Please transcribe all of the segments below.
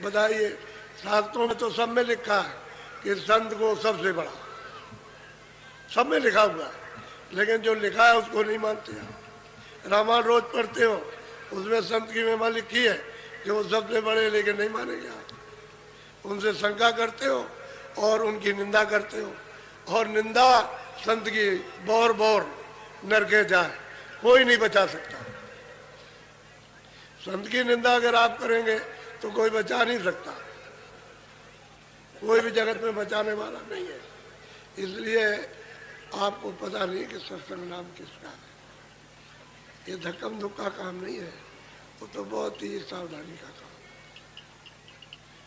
बताइए, शास्त्रों में तो सब में लिखा है कि संत को सबसे बड़ा, सब में लिखा हुआ है, लेकिन जो लिखा है उसको नहीं मानते हैं। रामायण रोज पढ़ते हो, उसमें संत की महिमा लिखी है कि वो सबसे बड़े, लेकिन नहीं मानेंगे आप। उनसे शंका करते हो और उनकी निंदा करते हो, और निंदा संत की बौर बौर नरके जाए, कोई नहीं बचा सकता। संत की निंदा अगर आप करेंगे तो कोई बचा नहीं सकता, कोई भी जगत में बचाने वाला नहीं है। इसलिए आपको पता नहीं कि सत्संग नाम किसका है। ये धक्कम धुक्का काम नहीं है, वो तो बहुत ही सावधानी का काम।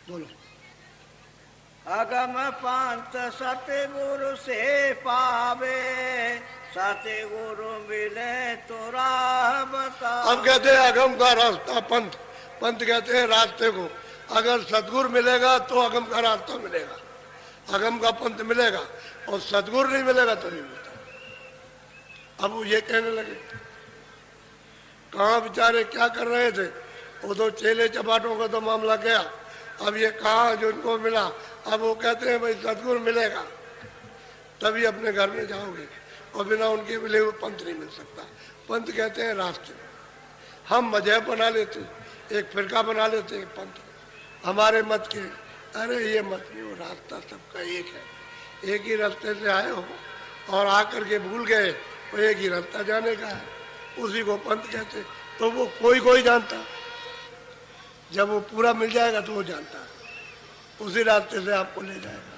बोलो। अगम पंथ सतगुरु से पावे, सतगुरु मिले तो राह बता। अब कहते हैं अगम का रास्ता पंथ, पंथ कहते हैं रास्ते को। अगर सतगुरु मिलेगा तो अगम का रास्ता मिलेगा, अगम का पंथ मिलेगा, और सतगुरु नहीं मिलेगा तो नहीं मिलता। अब वो ये कहने लगे, कहाँ बेचारे क्या कर रहे थे, वो तो चेले चपाटों का तो मामला गया। अब ये कहाँ जो इनको मिला, अब वो कहते हैं भाई सतगुरु मिलेगा तभी अपने घर में जाओगे, और बिना उनके मिले हुए पंथ नहीं मिल सकता। पंथ कहते हैं रास्ते। हम मजहब बना लेते, एक फिरका बना लेते हैं पंथ हमारे मत के। अरे ये मत नहीं, वो रास्ता सबका एक है। एक ही रास्ते से आए हो और आकर के भूल गए, वो एक ही रास्ता जाने का है, उसी को पंथ कहते। तो वो कोई कोई जानता, जब वो पूरा मिल जाएगा तो वो जानता है, उसी रास्ते से आपको ले जाएगा।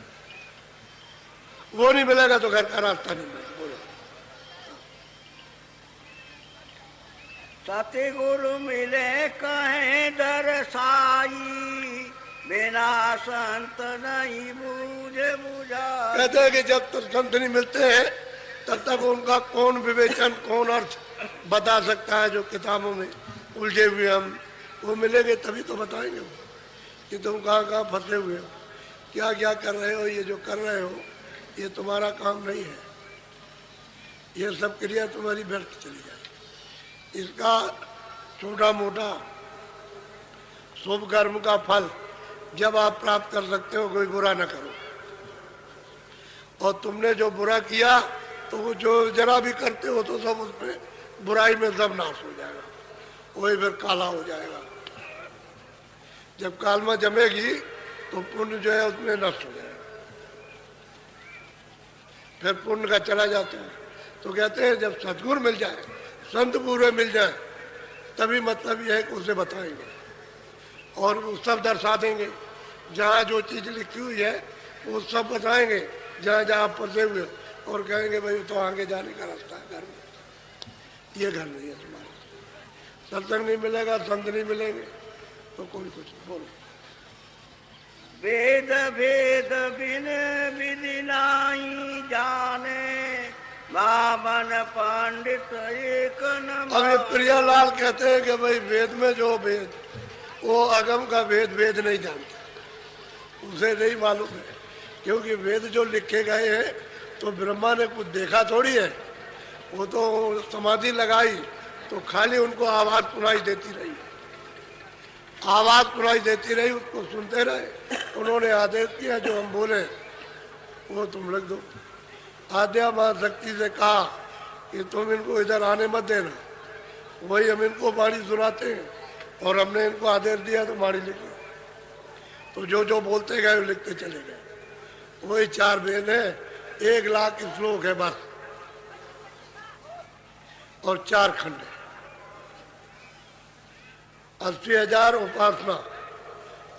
वो नहीं मिलेगा तो घर का रास्ता नहीं मिलेगा। बोलो। सतगुरु मिले कहे दरसाई, बिना संत नहीं बूझे बुझा। कहते हैं कि जब तक संत नहीं मिलते हैं तब तक उनका कौन विवेचन, कौन अर्थ बता सकता है। जो किताबों में उलझे हुए हम, वो मिलेंगे तभी तो बताएंगे वो कि तुम कहाँ कहाँ फंसे हुए हो, क्या क्या कर रहे हो। ये जो कर रहे हो ये तुम्हारा काम नहीं है, ये सब क्रिया तुम्हारी व्यर्थ चली जाए। इसका छोटा मोटा शुभ कर्म का फल जब आप प्राप्त कर सकते हो, कोई बुरा न करो। और तुमने जो बुरा किया तो वो जो जरा भी करते हो तो सब उसमें बुराई में सब नाश हो जाएगा, वही फिर काला हो जाएगा। जब कालमा जमेगी तो पुण्य जो है उसमें नष्ट हो जाएगा, फिर पुण्य का चला जाता है। तो कहते हैं जब सद्गुरु मिल जाए, संत पूरे मिल जाए, तभी मतलब यह है कि उसे बताएंगे और वो सब दर्शा देंगे। जहाँ जो चीज़ लिखी हुई है वो सब बताएंगे, जहाँ जहाँ फंसे हुए, और कहेंगे भाई तो आगे जाने का रास्ता है, घर में ये घर नहीं है तुम्हारा। सत्संग नहीं मिलेगा, संत नहीं मिलेंगे तो कोई कुछ नहीं। बोलो। वेद भेद बिन विधि नाई जाने, बामन पंडित एक न। अब ये प्रियालाल कहते हैं कि भाई वेद में जो भेद, वो अगम का भेद वेद नहीं जानता, उसे नहीं मालूम है। क्योंकि वेद जो लिखे गए हैं तो ब्रह्मा ने कुछ देखा थोड़ी है, वो तो समाधि लगाई तो खाली उनको आवाज सुनाई देती रही, आवाज सुनाई देती रही, उसको सुनते रहे। उन्होंने आदेश किया जो हम बोले वो तुम लिख दो। आद्या महाशक्ति से कहा कि तुम इनको इधर आने मत देना, वही हम इनको वाणी सुनाते हैं, और हमने इनको आदेश दिया तो वाणी लिखी। तो जो जो बोलते गए वो लिखते चले गए। वही 4 वेद है, 1 लाख श्लोक है बस, और 4 खंड है। 80,000 उपासना,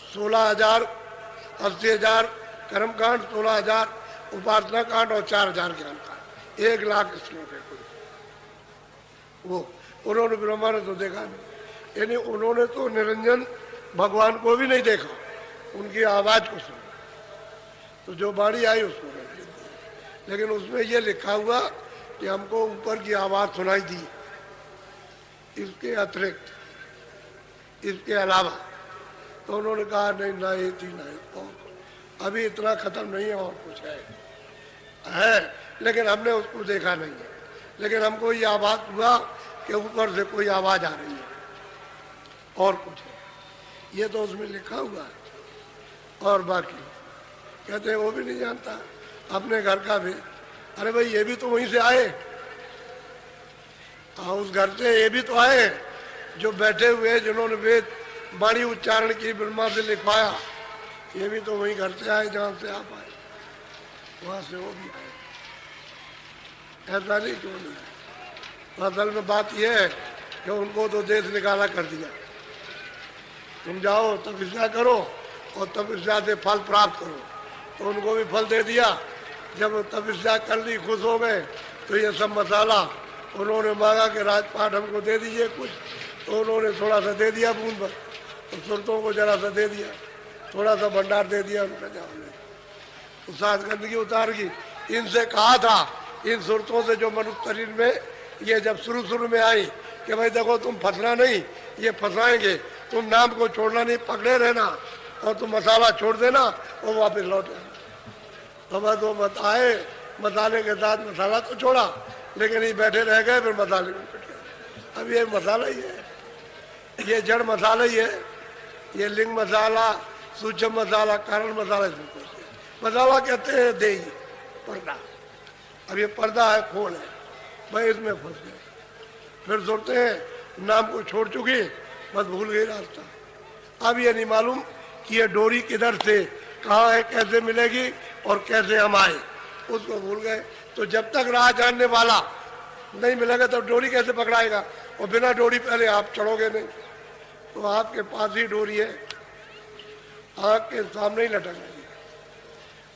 16,000, 80,000 कर्मकांड, 16,000 उपासना कांड और 4,000 ज्ञान कांड। 1 लाख श्लोक है कुल। वो उन्होंने ब्रह्मा ने तो देखा नहीं, यानी उन्होंने तो निरंजन भगवान को भी नहीं देखा, उनकी आवाज को सुना, तो जो बाणी आई उसको लिख दी। लेकिन उसमें ये लिखा हुआ कि हमको ऊपर की आवाज सुनाई दी, इसके अतिरिक्त, इसके अलावा। तो उन्होंने कहा नहीं, ना ये थी ना और अभी इतना खत्म नहीं है, और कुछ है लेकिन हमने उसको देखा नहीं है। लेकिन हमको ये आवाज हुआ कि ऊपर से कोई आवाज आ रही है, और कुछ है। ये तो उसमें लिखा हुआ है। और बाकी कहते हैं वो भी नहीं जानता, अपने घर का भी। अरे भाई ये भी तो वहीं से आए, उस घर से ये भी तो आए जो बैठे हुए, जिन्होंने वेद वाणी उच्चारण की, ब्रह्मा से लिखवाया, ये भी तो वहीं घर से आए जहाँ से आप आए, वहां से वो भी आए। ऐसा नहीं क्यों नहीं है? असल में बात यह है कि उनको तो देश निकाला कर दिया, तुम जाओ तपस्या करो और तपस्या से फल प्राप्त करो, तो उनको भी फल दे दिया। जब तपस्या कर ली, खुश हो गए, तो ये सब मसाला उन्होंने मांगा कि राजपाट हमको दे दीजिए कुछ, तो उन्होंने थोड़ा सा दे दिया बूंद भर, तो सुरतों को जरा सा दे दिया, थोड़ा सा भंडार दे दिया उनका जाओ, तो साथ गंदगी उतार की। इनसे कहा था, इन सुरतों से जो मनुष्य शरीर में ये जब शुरू में आई कि भाई देखो तुम फंसना नहीं, ये फंसाएंगे, तुम नाम को छोड़ना नहीं, पकड़े रहना, और तुम मसाला छोड़ देना और वापस लौट आना। तो बस वो मत आए, मसाले के साथ मसाला तो छोड़ा, लेकिन ये बैठे रह गए, फिर मसाले में पिट गए। अब ये मसाला ही है, ये जड़ मसाला ही है, ये लिंग मसाला, सूक्ष्म मसाला, कारण मसाला, इसमें फंस गए। मसाला कहते हैं देही, पर्दा। अब ये पर्दा है, खोल है, भाई इसमें फंस गए। फिर सोचते हैं नाम को छोड़ चुकी, बस भूल गई रास्ता। अब ये नहीं मालूम कि ये डोरी किधर से कहाँ है, कैसे मिलेगी और कैसे हम आए, उसको भूल गए। तो जब तक राह जानने वाला नहीं मिलेगा तो डोरी कैसे पकड़ाएगा, और बिना डोरी पहले आप चढ़ोगे नहीं। तो आपके पास ही डोरी है, आँख के सामने ही लटक रही है,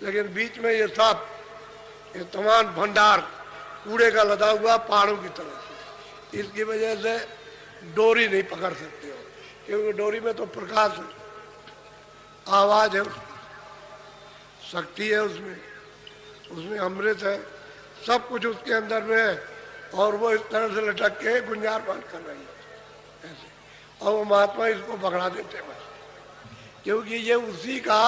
लेकिन बीच में ये सांप, ये तमाम भंडार कूड़े का लदा हुआ पहाड़ों की तरह से, इसकी वजह से डोरी नहीं पकड़ सकते हो, क्योंकि डोरी में तो प्रकाश है, आवाज है, शक्ति है उसमें, उसमें अमृत है, सब कुछ उसके अंदर में है, और वो इस तरह से लटक के गुंजारमान कर रही है ऐसे, और वो महात्मा इसको पकड़ा देते हैं बस, क्योंकि ये उसी का,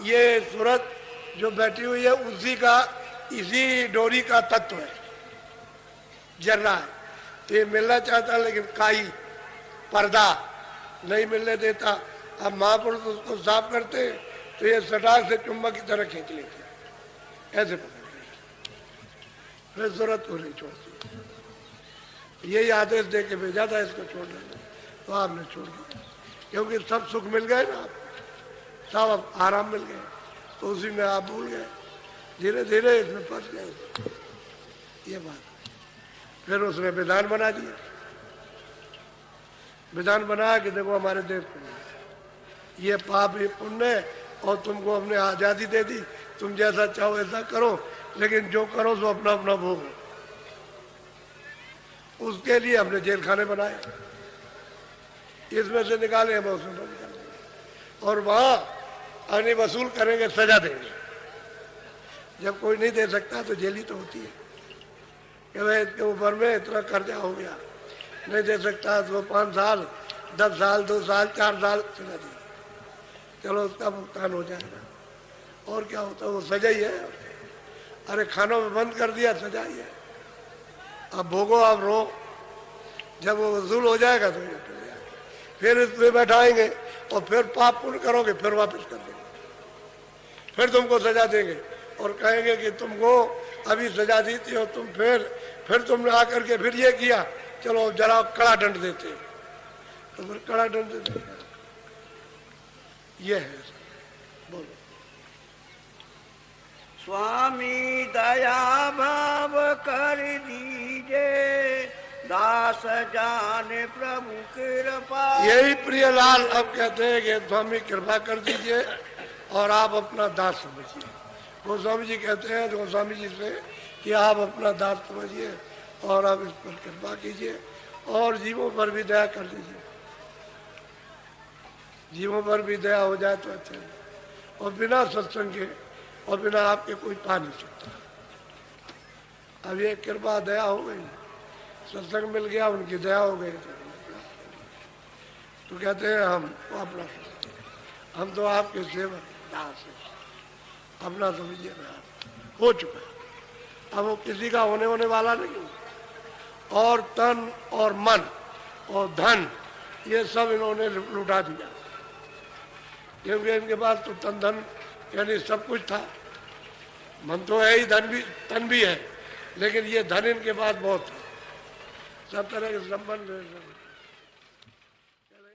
ये सूरत जो बैठी हुई है उसी का, इसी डोरी का तत्व है, जल रहा है। तो ये मिलना चाहता लेकिन काई, पर्दा नहीं मिलने देता। अब महापुरुष उसको साफ करते तो ये सटाक से चुम्बक की तरह खींच लेते, ऐसे पकड़ लेते, फिर जरूरत को नहीं छोड़ती। यही आदेश दे के भेजा था इसको छोड़ देना, तो आपने छोड़ दिया, क्योंकि सब सुख मिल गए ना आपको, सब अब आराम मिल गए, तो उसी में आप भूल गए, धीरे धीरे इसमें फंस गए। ये बात, फिर उसने विधान बना दिया, विधान बनाया कि देखो हमारे देश में ये पाप ये पुण्य, और तुमको हमने आजादी दे दी, तुम जैसा चाहो ऐसा करो, लेकिन जो करो सो अपना अपना भोगो। उसके लिए हमने जेल खाने बनाए, इसमें से निकाले हम उसमें बंद कर देंगे, और वहां अग्नि वसूल करेंगे, सजा देंगे। जब कोई नहीं दे सकता तो जेल ही तो होती है कि भाई इसके ऊपर में इतना कर्जा हो गया, नहीं दे सकता तो 5 साल, 10 साल, 2 साल, 4 साल सजा दी, चलो उसका भुगतान हो जाएगा। और क्या होता है, वो सजा ही है। अरे खानों में बंद कर दिया, सजा ही है, अब भोगो, अब रो, जब वो वसूल हो जाएगा तो ये चले जाएगा, फिर इसमें बैठाएंगे और फिर पाप पुण्य करोगे, फिर वापस कर देंगे, फिर तुमको सजा देंगे और कहेंगे कि तुमको अभी सजा दी थी और तुम फिर तुमने आकर के फिर ये किया, चलो जरा कड़ा दंड देते, तो फिर कड़ा दंड देते। ये है, बोलो। स्वामी दया भाव कर दीजे, दास जाने प्रभु कृपा। यही प्रियलाल अब कहते हैं कि स्वामी कृपा कर दीजिए और आप अपना दास समझिए। गोस्वामी जी कहते हैं गोस्वामी जी से कि आप अपना दास समझिए और आप इस पर कृपा कीजिए और जीवों पर भी दया कर दीजिए। जीवों पर भी दया हो जाए तो अच्छा है, और बिना सत्संग के और बिना आपके कोई पा नहीं सकता। अब ये कृपा दया हो गई, सत्संग मिल गया, उनकी दया हो गई, तो कहते हैं हम तो आपके सेवक दास है, अपना समझिए ना, हो चुका है, अब वो किसी का होने वाला नहीं। और तन और मन और धन ये सब इन्होंने लुटा दिया, क्योंकि इनके पास तो तन धन यानी सब कुछ था। मन तो है ही, धन भी, तन भी है, लेकिन ये धन इनके पास बहुत था, सब तरह के संबंध है।